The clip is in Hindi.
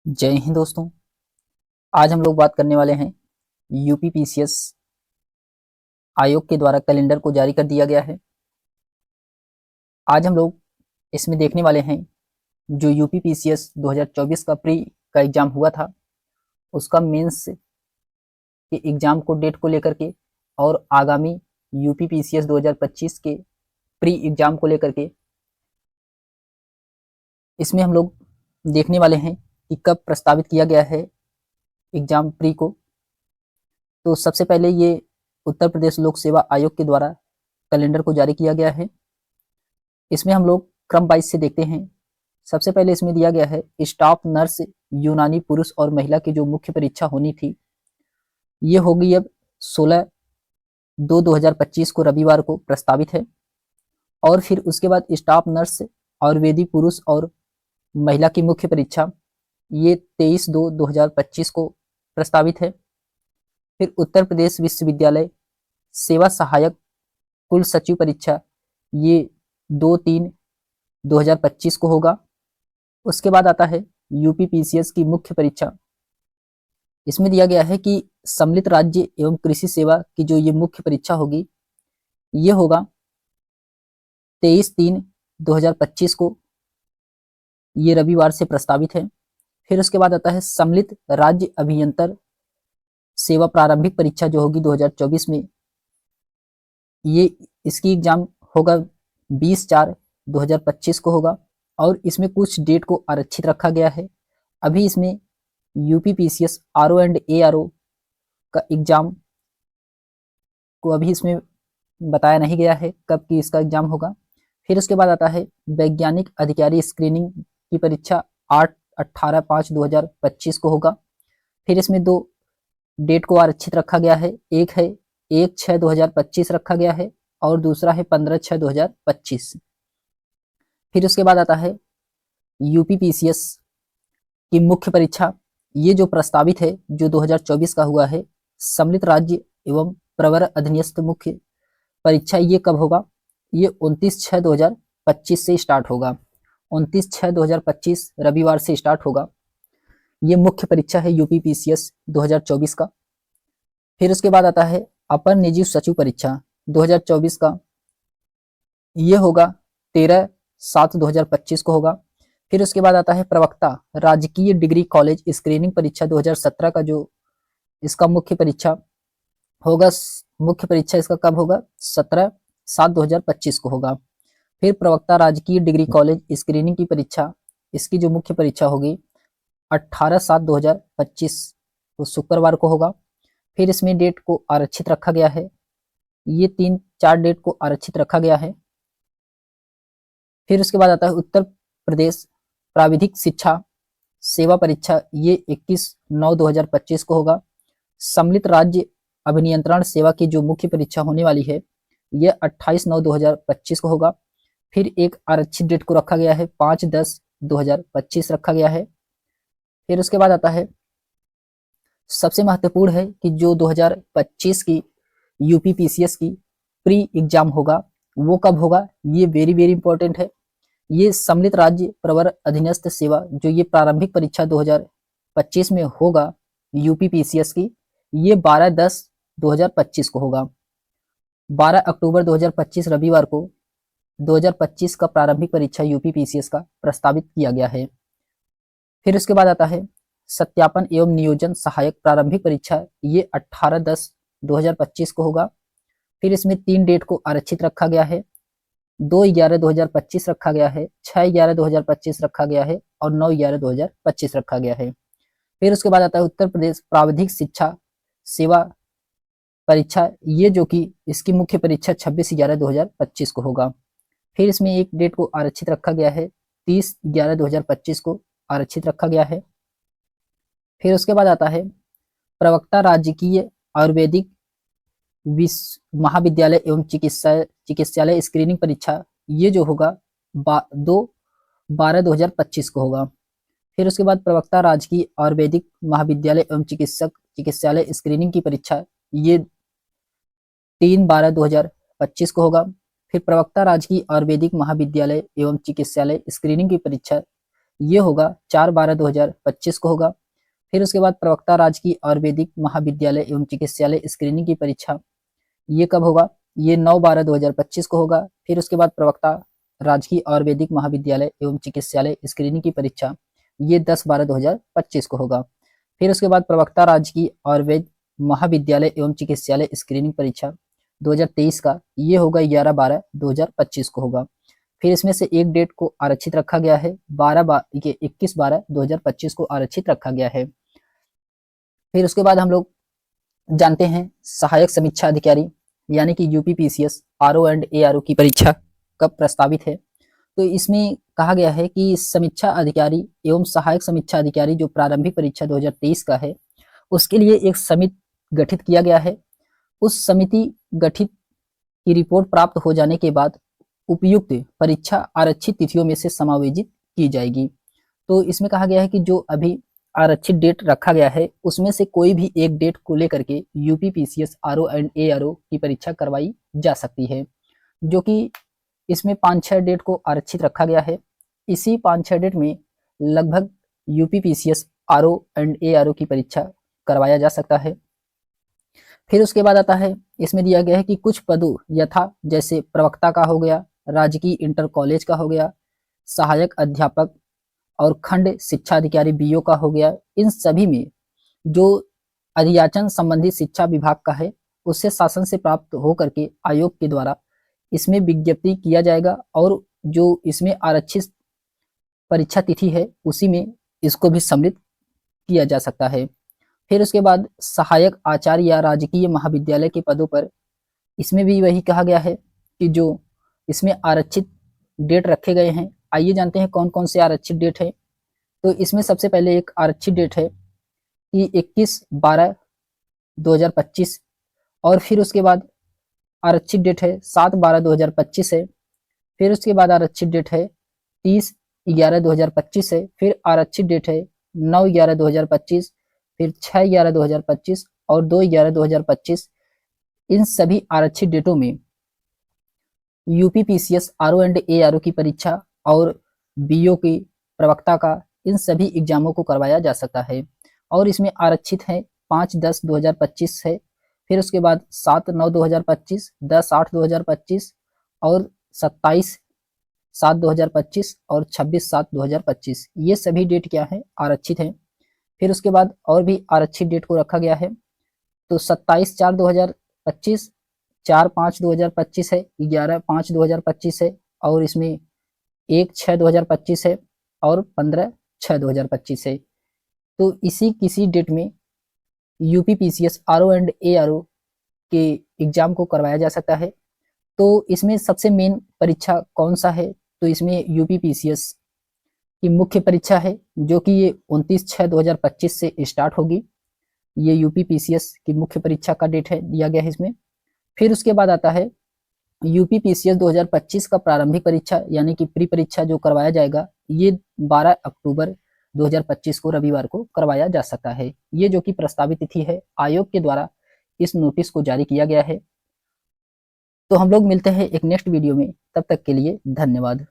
जय हिंद दोस्तों। आज हम लोग बात करने वाले हैं यूपीपीसीएस आयोग के द्वारा कैलेंडर को जारी कर दिया गया है। आज हम लोग इसमें देखने वाले हैं जो यूपीपीसीएस 2024 का प्री का एग्जाम हुआ था, उसका मेंस के एग्जाम को डेट को लेकर के और आगामी यूपीपीसीएस 2025 के प्री एग्जाम को लेकर के इसमें हम लोग देखने वाले हैं कि कब प्रस्तावित किया गया है एग्जाम प्री को। तो सबसे पहले ये उत्तर प्रदेश लोक सेवा आयोग के द्वारा कैलेंडर को जारी किया गया है। इसमें हम लोग क्रम वाइज से देखते हैं। सबसे पहले इसमें दिया गया है स्टाफ नर्स यूनानी पुरुष और महिला की जो मुख्य परीक्षा होनी थी ये होगी अब 16/2/2025 को रविवार को प्रस्तावित है। और फिर उसके बाद स्टाफ नर्स आयुर्वेदी पुरुष और महिला की मुख्य परीक्षा ये 23/2/2025 को प्रस्तावित है। फिर उत्तर प्रदेश विश्वविद्यालय सेवा सहायक कुल सचिव परीक्षा ये 2/3/2025 को होगा। उसके बाद आता है यूपीपीसीएस की मुख्य परीक्षा। इसमें दिया गया है कि सम्मिलित राज्य एवं कृषि सेवा की जो ये मुख्य परीक्षा होगी ये होगा 23/3/2025 को, ये रविवार से प्रस्तावित है। फिर उसके बाद आता है सम्मिलित राज्य अभियंतर सेवा प्रारंभिक परीक्षा जो होगी 2024 में, ये इसकी एग्जाम होगा 20/4/2025 को होगा। और इसमें कुछ डेट को आरक्षित रखा गया है। अभी इसमें यूपीपीसीएस आरओ एंड एआरओ का एग्जाम को अभी इसमें बताया नहीं गया है कब की इसका एग्जाम होगा। फिर उसके बाद आता है वैज्ञानिक अधिकारी स्क्रीनिंग की परीक्षा 8/18/5/2025 को होगा। फिर इसमें दो डेट को आरक्षित रखा गया है, एक है 1/6/2025 रखा गया है और दूसरा है 15/6/2025। फिर उसके बाद आता है यूपीपीसीएस की मुख्य परीक्षा, ये जो प्रस्तावित है जो 2024 का हुआ है सम्मिलित राज्य एवं प्रवर अधीनस्थ मुख्य परीक्षा, ये कब होगा? ये 29/6/2025 से स्टार्ट होगा। 29/6/2025 रविवार से स्टार्ट होगा। ये मुख्य परीक्षा है यूपीपीसीएस 2024 का। फिर उसके बाद आता है अपर निजी सचिव परीक्षा 2024 का, ये होगा 13/7/2025 को होगा। फिर उसके बाद आता है प्रवक्ता राजकीय डिग्री कॉलेज स्क्रीनिंग परीक्षा 2017 का, जो इसका मुख्य परीक्षा होगा। मुख्य परीक्षा इसका कब होगा? 17/7/2025 को होगा। फिर प्रवक्ता राजकीय डिग्री कॉलेज स्क्रीनिंग की परीक्षा, इसकी जो मुख्य परीक्षा होगी 18/7/2025 तो शुक्रवार को होगा। फिर इसमें डेट को आरक्षित रखा गया है, ये 3-4 डेट को आरक्षित रखा गया है। फिर उसके बाद आता है उत्तर प्रदेश प्राविधिक शिक्षा सेवा परीक्षा, ये 21/9/2025 को होगा। सम्मिलित राज्य अभिनियंत्रण सेवा की जो मुख्य परीक्षा होने वाली है ये 28/9/2025 को होगा। फिर एक आरक्षित डेट को रखा गया है 5/10/2025 रखा गया है। फिर उसके बाद आता है सबसे महत्वपूर्ण है कि जो 2025 की यूपीपीसीएस की प्री एग्जाम होगा वो कब होगा? ये वेरी वेरी इंपॉर्टेंट है। ये सम्मिलित राज्य प्रवर अधीनस्थ सेवा जो ये प्रारंभिक परीक्षा 2025 में होगा यूपीपीसीएस की, ये 12/10/2025 को होगा। 12 अक्टूबर 2025 रविवार को 2025 का प्रारंभिक परीक्षा यूपीपीसीएस का प्रस्तावित किया गया है। फिर उसके बाद आता है सत्यापन एवं नियोजन सहायक प्रारंभिक परीक्षा, ये 18/10/2025 को होगा। फिर इसमें 3 डेट को आरक्षित रखा गया है, 2/11/2025 रखा गया है, 6/11/2025 रखा गया है और 9/11/2025 रखा गया है। फिर उसके बाद आता है उत्तर प्रदेश प्राविधिक शिक्षा सेवा परीक्षा, ये जो कि इसकी मुख्य परीक्षा 26/11/2025 को होगा। फिर इसमें एक डेट को आरक्षित रखा गया है, 30/11/2025 को आरक्षित रखा गया है। फिर उसके बाद आता है प्रवक्ता राजकीय आयुर्वेदिक विश्व महाविद्यालय एवं चिकित्सालय स्क्रीनिंग परीक्षा, ये जो होगा 2/12/2025 को होगा। फिर उसके बाद प्रवक्ता राजकीय आयुर्वेदिक महाविद्यालय एवं चिकित्सालय स्क्रीनिंग की परीक्षा, ये 3/12/2025 को होगा। फिर प्रवक्ता राजकीय आयुर्वेदिक महाविद्यालय एवं चिकित्सालय स्क्रीनिंग की परीक्षा ये होगा 4/12/2025 को होगा। फिर उसके बाद प्रवक्ता राजकीय आयुर्वेदिक महाविद्यालय एवं चिकित्सालय स्क्रीनिंग की परीक्षा, ये कब होगा? ये 9/12/2025 को होगा। फिर उसके बाद प्रवक्ता राजकीय आयुर्वेदिक महाविद्यालय एवं चिकित्सालय स्क्रीनिंग की परीक्षा, ये 10/12/2025 को होगा। फिर उसके बाद प्रवक्ता राजकीय आयुर्वेद महाविद्यालय एवं चिकित्सालय स्क्रीनिंग परीक्षा 2023 का, ये होगा 11/12/2025 को होगा। फिर इसमें से एक डेट को आरक्षित रखा गया है, 21/12/2025 को आरक्षित रखा गया है। फिर उसके बाद हम लोग जानते हैं सहायक समीक्षा अधिकारी यानी कि यूपीपीसीएस आरओ एंड एआरओ की परीक्षा कब प्रस्तावित है। तो इसमें कहा गया है कि समीक्षा अधिकारी एवं सहायक समीक्षा अधिकारी जो प्रारंभिक परीक्षा 2023 का है, उसके लिए एक समिति गठित किया गया है। उस समिति गठित की रिपोर्ट प्राप्त हो जाने के बाद उपयुक्त परीक्षा आरक्षित तिथियों में से समायोजित की जाएगी। तो इसमें कहा गया है कि जो अभी आरक्षित डेट रखा गया है उसमें से कोई भी एक डेट को लेकर के यूपीपीसीएस आरओ एंड एआरओ की परीक्षा करवाई जा सकती है, जो कि इसमें 5-6 डेट को आरक्षित रखा गया है। इसी 5-6 डेट में लगभग यूपीपीसीएस आरओ एंड एआरओ की परीक्षा करवाया जा सकता है। फिर उसके बाद आता है, इसमें दिया गया है कि कुछ पदों यथा जैसे प्रवक्ता का हो गया, राजकीय इंटर कॉलेज का हो गया, सहायक अध्यापक और खंड शिक्षा अधिकारी बीओ का हो गया, इन सभी में जो अधियाचन संबंधी शिक्षा विभाग का है उससे शासन से प्राप्त हो करके आयोग के द्वारा इसमें विज्ञप्ति किया जाएगा और जो इसमें आरक्षित परीक्षा तिथि है उसी में इसको भी सम्मिलित किया जा सकता है। फिर उसके बाद सहायक आचार्य या राजकीय महाविद्यालय के पदों पर इसमें भी वही कहा गया है कि जो इसमें आरक्षित डेट रखे गए हैं, आइए जानते हैं कौन कौन से आरक्षित डेट है। तो इसमें सबसे पहले एक आरक्षित डेट है कि 21/12/2025 और फिर उसके बाद आरक्षित डेट है 7/12/2025 है। फिर उसके बाद आरक्षित डेट है 30/11/2025 है। फिर आरक्षित डेट है 9/11/2025, फिर 6/11/2025 और 2/11/2025। इन सभी आरक्षित डेटों में यूपीपीसीएस आरओ एंड एआरओ की परीक्षा और बीओ की प्रवक्ता का इन सभी एग्जामों को करवाया जा सकता है और इसमें आरक्षित है 5/10/2025 है। फिर उसके बाद 7/9/2025, 10/8/2025 और 27/7/2025 और 26/7/2025, ये सभी डेट क्या है? आरक्षित हैं। फिर उसके बाद और भी आरक्षित डेट को रखा गया है, तो 27/4/2025, 4/5/2025 है, 11/5/2025 है और इसमें 1/6/2025 है और 15/6/2025 है। तो इसी किसी डेट में यूपीपीसीएस आरओ एंड एआरओ के एग्जाम को करवाया जा सकता है। तो इसमें सबसे मेन परीक्षा कौन सा है? तो इसमें यूपीपीसीएस की मुख्य परीक्षा है जो कि ये 29/6/2025 से स्टार्ट होगी। ये यूपीपीसीएस की मुख्य परीक्षा का डेट है, दिया गया है इसमें। फिर उसके बाद आता है यूपीपीसीएस 2025 का प्रारंभिक परीक्षा यानी कि प्री परीक्षा जो करवाया जाएगा, ये 12 अक्टूबर 2025 को रविवार को करवाया जा सकता है। ये जो कि प्रस्तावित तिथि है, आयोग के द्वारा इस नोटिस को जारी किया गया है। तो हम लोग मिलते हैं एक नेक्स्ट वीडियो में, तब तक के लिए धन्यवाद।